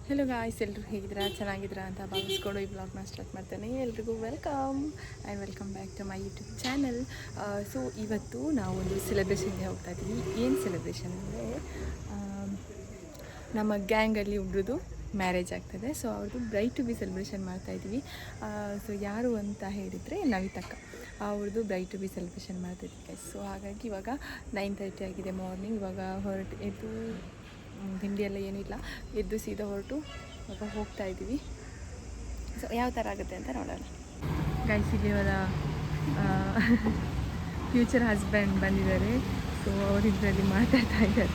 Hello guys, ಎಲ್ಲರೂ ಹೇಗಿದ್ದೀರಾ? ಚೆನ್ನಾಗಿದ್ದೀರಾ ಅಂತ ಭಾವಿಸ್ಕೊಂಡು ಈ ಬ್ಲಾಗ್ನ ಸ್ಟಾರ್ಟ್ ಮಾಡ್ತೇನೆ. ಎಲ್ರಿಗೂ welcome and welcome back to my YouTube channel. So ಇವತ್ತು ನಾವು ಒಂದು ಸೆಲೆಬ್ರೇಷನ್ಗೆ ಹೋಗ್ತಾ ಇದ್ದೀವಿ. ಏನು ಸೆಲೆಬ್ರೇಷನ್ ಅಂದರೆ ನಮ್ಮ ಗ್ಯಾಂಗಲ್ಲಿ ಒಬ್ರದ್ದು ಮ್ಯಾರೇಜ್ ಆಗ್ತದೆ. ಸೊ ಅವ್ರದ್ದು ಬ್ರೈಟ್ ಟು ಬಿ ಸೆಲೆಬ್ರೇಷನ್ ಮಾಡ್ತಾಯಿದ್ವಿ. ಸೊ ಯಾರು ಅಂತ ಹೇಳಿದರೆ ನವಿತಕ್ಕ, ಅವ್ರದ್ದು ಬ್ರೈಟ್ ಟು ಬಿ ಸೆಲೆಬ್ರೇಷನ್ ಮಾಡ್ತಾಯಿದ್ವಿ ಗೈಸ್. ಸೊ ಹಾಗಾಗಿ ಇವಾಗ 9:30 ಆಗಿದೆ ಮಾರ್ನಿಂಗ್. ಇವಾಗ ಎದ್ದು ತಿಂಡಿ ಎಲ್ಲ ಏನೂ ಇಲ್ಲ, ಎದ್ದು ಸೀದಾ ಹೊರಟು ಇವಾಗ ಹೋಗ್ತಾ ಇದ್ದೀವಿ. ಸೊ ಯಾವ ಥರ ಆಗುತ್ತೆ ಅಂತ ನೋಡೋಣ ಗೈಸ್. ಇಲ್ಲಿ ಅವರ ಫ್ಯೂಚರ್ ಹಸ್ಬೆಂಡ್ ಬಂದಿದ್ದಾರೆ. ಸೊ ಅವರಿಬ್ಬರಲ್ಲಿ ಮಾತಾಡ್ತಾ ಇದ್ದಾರೆ.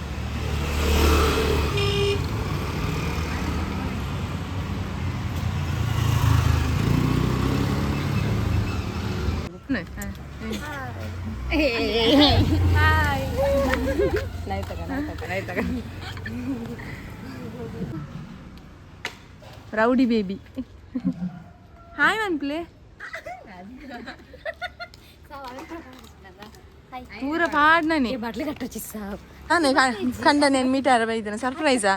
ರೌಡಿ ಬೇಬಿ ಹಾಯ್ ಅನ್ಪ್ಲೆ ಪೂರ ಪಾಡ್ನೇ ಬಟ್ಲೆ ಕಟ್ಟೋಚಿ ಸಾಬ್ ನಾನೇ ಕಂಡ నేను మీటర్ ಬೈದಿನ ಸರ್ಪ್ರೈಸಾ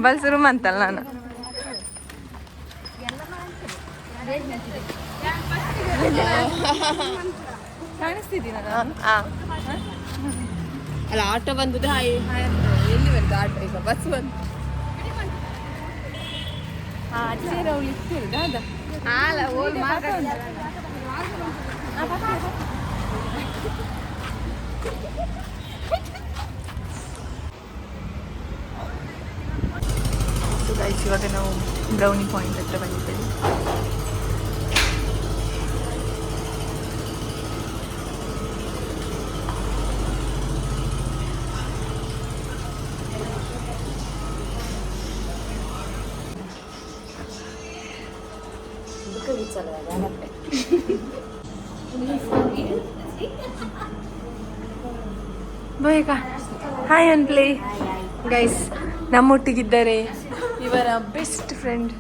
ಬಲ್ಸರು ಅಂತಲ್ಲ ನಾನು ಕಾಣಿಸ್ತಿದ್ದೀನ ಅಲ್ಲ ಆಟೋ ಬಂದಿದ್ರೆ ಎಲ್ಲಿ ಬಂತು ಆಟೋ? ಈಗ ಬಸ್ ಬಂತು. ಅಜ್ಜಿ ಅವ್ಳು ಇರ್ತಿರುದ ಅದ ಇವಾಗ ನಾವು ಬ್ರೌನಿ ಪಾಯಿಂಟ್ ಹತ್ರ ಬಂದಿದ್ದೇವೆ. ಬೇಕಾ ಹಾಯ್ ಅನ್ಪ್ಲೇ ಗೈಸ್. ನಮ್ಮೊಟ್ಟಿಗಿದ್ದಾರೆ ಇವರ ಬೆಸ್ಟ್ ಫ್ರೆಂಡ್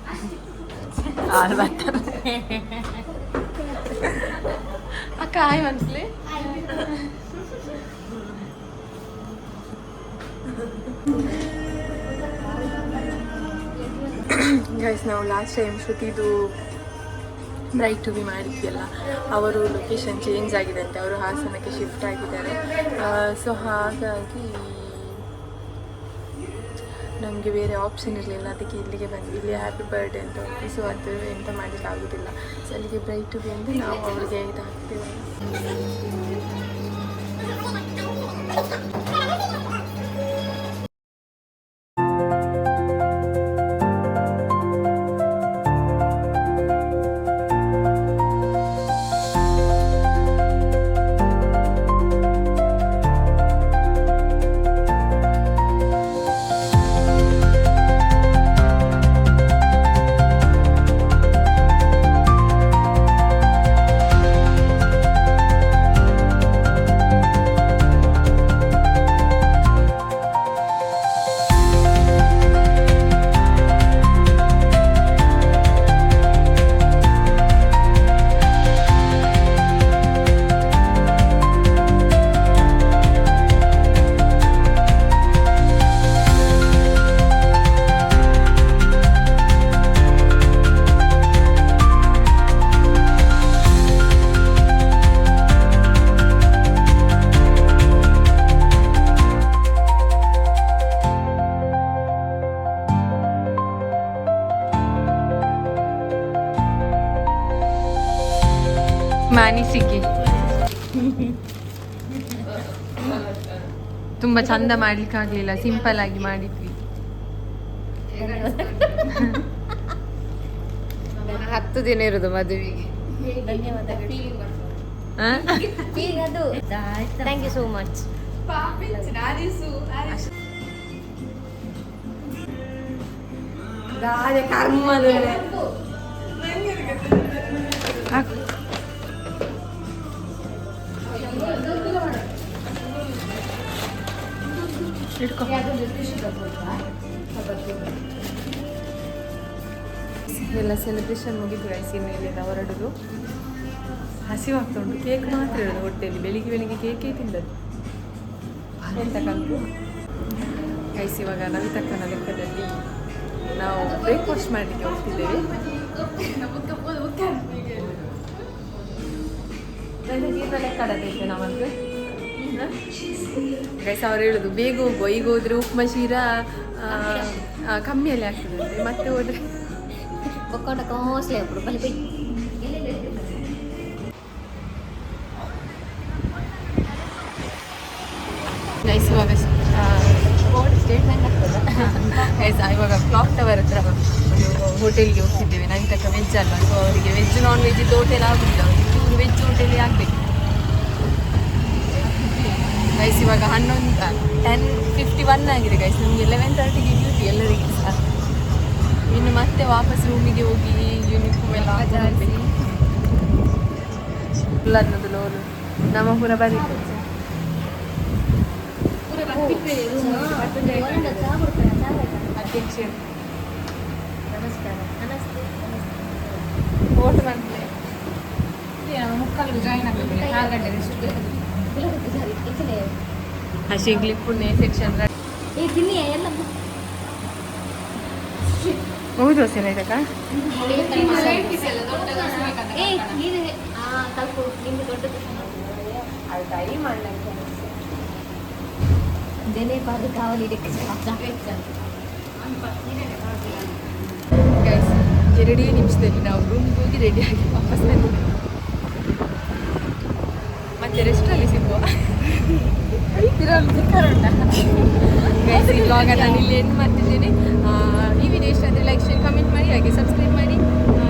ಅಕ್ಕ. ಹಾಯ್ ಅನ್ಪ್ಲೇ. ಗೈಸ್, ನಾವು ಲಾಸ್ಟ್ ಟೈಮ್ ಶ್ರುತಿದು ಬ್ರೈಟ್ ಟು ಬಿ ಮಾಡಿದ್ಯಲ್ಲ, ಅವರು ಲೊಕೇಶನ್ ಚೇಂಜ್ ಆಗಿದೆ ಅಂತೆ, ಅವರು ಹಾಸನಕ್ಕೆ ಶಿಫ್ಟ್ ಆಗಿದ್ದಾರೆ. ಸೊ ಹಾಗಾಗಿ ನಮಗೆ ಬೇರೆ ಆಪ್ಷನ್ ಇರಲಿಲ್ಲ, ಅದಕ್ಕೆ ಇಲ್ಲಿಗೆ ಬಂದ್ವಿ. ಇಲ್ಲಿ ಹ್ಯಾಪಿ ಬರ್ಡೇ ಅಂತ ಉಂಟು. ಸೊ ಅದು ಎಂತ ಮಾಡಲಿಕ್ಕೆ ಆಗೋದಿಲ್ಲ. ಸೊ ಅಲ್ಲಿಗೆ ಬ್ರೈಟ್ ಟು ಬಿ ಅಂದರೆ ನಾವು ಅವರಿಗೆ ಇದು ಹಾಕ್ತೇವೆ. ಮಾನಿಸಿಗೆ ತುಂಬ ಚಂದ ಮಾಡ್ಲಿಕ್ಕಾಗಲಿಲ್ಲ, ಸಿಂಪಲ್ ಆಗಿ ಮಾಡಿದ್ವಿ. 10 ದಿನ ಇರೋದು ಮದುವೆಗೆ. ಧನ್ಯವಾದಗಳು. Thank you so much. ಹಾಕು. ಇಟ್ಕೊ. ಎಲ್ಲ ಸೆಲೆಬ್ರೇಷನ್ ಮುಗಿದು ಗೈಸ್, ಇನ್ನೆಲ್ಲಿಂದ ಹೊರಡುದು. ಹಸಿವಾಗ್ತಾ ಉಂಟು. ಕೇಕ್ ಮಾತ್ರ ಇರೋದು ಹೊಟ್ಟೆಯಲ್ಲಿ. ಬೆಳಿಗ್ಗೆ ಕೇಕೇ ತಿಂದದ್ದು ಎಂತ ಕಂತು ಗೈಸ್. ಇವಾಗ ನವಿತಕ್ಕನ ಲೆಕ್ಕದಲ್ಲಿ ನಾವು ಬ್ರೇಕ್ಫಾಸ್ಟ್ ಮಾಡಲಿಕ್ಕೆ ಹೋಗ್ತಿದ್ದೇವೆ. ಲೆಕ್ಕಡದೈತೆ ನಾವಂತೂ ಗೈಸ್. ಅವ್ರು ಹೇಳುದು ಬೇಗ ಹೋಗುವ, ಈಗ ಹೋದ್ರೆ ಉಪ್ಮಾ ಶೀರ ಕಮ್ಮಿಯಲ್ಲಿ ಆಗ್ತದಂತೆ, ಮತ್ತೆ ಹೋದ್ರೆ ಗೈಸ್ ಇವಾಗ ಗೈಸ್ ಇವಾಗ ಕ್ಲಾಕ್ ಟವರ್ ಹತ್ರ ಒಂದು ಹೋಟೆಲ್ಗೆ ಹೋಗ್ತಿದ್ದೇವೆ. ನವಿತಕ್ಕ ವೆಜ್ ಅಲ್ವಾ, ಸೊ ಅವರಿಗೆ ವೆಜ್ ನಾನ್ ವೆಜ್ ಹೋಟೆಲ್ ಆಗುದಿಲ್ಲ, ಅವರಿಗೆ ಚೂರು ವೆಜ್ ಹೋಟೆಲೇ ಆಗಬೇಕು ಗೈಸ್. ಇವಾಗ 10:51 ಆಗಿದೆ ಗೈಸ್. ನಮಗೆ 11:30ಗೆ ಡ್ಯೂಟಿ ಎಲ್ಲರಿಗೆ ಸಹ. ಇನ್ನು ಮತ್ತೆ ವಾಪಸ್ ರೂಮಿಗೆ ಹೋಗಿ ಯೂನಿಫಾರ್ಮ್ ಎಲ್ಲ ಹಾಕಬೇಕು. ಅನ್ನೋದು ಲೋನು ನಮ್ಮ ಪುರ ಬರೀತು. ಅಧ್ಯಕ್ಷ ಓಟ್ ಬಂದ್ರೆ ಜಾಯಿನ್ ಆಗಬೇಕು. ಹಸಿಗ್ಲಿ ಪುಣ್ಯ ಸೆಕ್ಷನ್ ಹೌದು ದೋಸೆ ಆಯ್ತಕ್ಕ. ಗೈಸ್ 2 ನಿಮಿಷದಲ್ಲಿ ನಾವು ರೂಮ್ಗೆ ಹೋಗಿ ರೆಡಿಯಾಗಿ ವಾಪಸ್ ಬಂದಿದ್ದೇವೆ. ಮತ್ತೆ ರೆಸ್ಟಲ್ಲಿ ಸಿಗುವ ಗೈಸ್. ಈ ಬ್ಲಾಗ್ ನಾನು ಇಲ್ಲಿ ಎಂಡ್ ಮಾಡ್ತಿದ್ದೇನೆ. ಈ ವಿಡಿಯೋ ಇಷ್ಟ ಆದರೆ ಲೈಕ್ ಶೇರ್ ಕಮೆಂಟ್ ಮಾಡಿ, ಹಾಗೆ ಸಬ್ಸ್ಕ್ರೈಬ್ ಮಾಡಿ.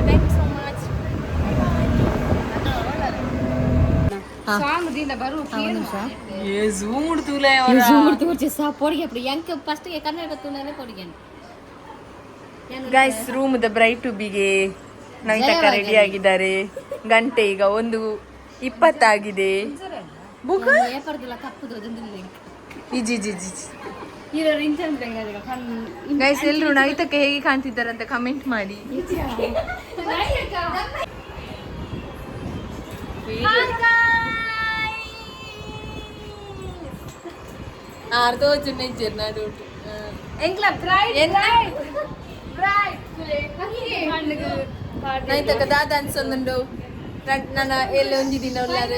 Thank you so much. Guys ರೂಮ್ದ ಬ್ರೈಟ್ ಟು ಬಿಗೆ ನವಿತಕ್ಕ ರೆಡಿ ಆಗಿದ್ದಾರೆ. ಗಂಟೆ ಈಗ 1:20 ಆಗಿದೆ. ಗೈಸ್ ಎಲ್ಲರೂ ನವಿತಕ್ಕ ಹೇಗೆ ಕಾಣ್ತಿದ್ದಾರೆ ಅಂತ ಕಮೆಂಟ್ ಮಾಡಿ. ಆರ್ದೋ ಜನ ನೈತಕ್ಕ ದಾದ ಅನ್ಸೊಂದುಂಡು ನನ್ನ ಎಲ್ಲ ಒಂದಿನ ಉಳ್ಳಾರು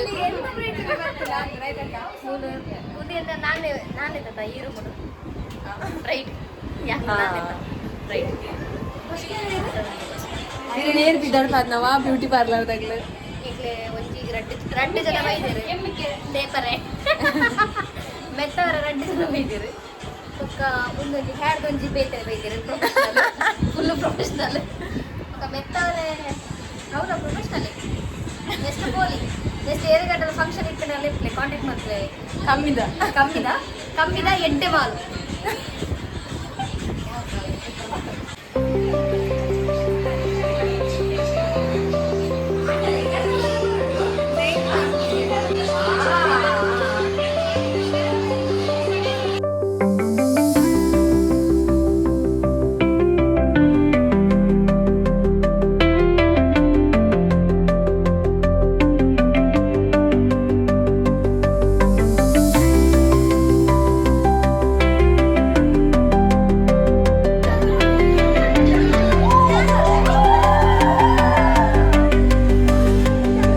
ನೇರ್ತಿದ್ದಾಡ್ ಪಾದ್ನವ ಬ್ಯೂಟಿ ಪಾರ್ಲರ್ದಾಗ್ಲ ಮೆತ್ತವರ 2 ಜನ ಬೈದಿರು ಒಕ್ಕ ಒಂದೊಂದು ಹ್ಯಾರ್ದೊಂಜಿ ಬೇಯ್ತಾರೆ ಬೈದಿರು ಫುಲ್ ಪ್ರೊಫೆಷನಲ್ ಒಕ್ಕ ಮೆತ್ತವರೇ ಅವರ ಪ್ರೊಫೆಷನಲ್ ಎಷ್ಟು ಬೋಲಿ ಎಷ್ಟು 2 ಗಂಟೆ ಫಂಕ್ಷನ್ ಇಟ್ಟನಲ್ಲಿ ಇರ್ಲಿ ಕಾಂಟ್ಯಾಕ್ಟ್ ಮಾಡ್ತಾರೆ. ಕಮ್ಮಿದ 8 ಮಾಲು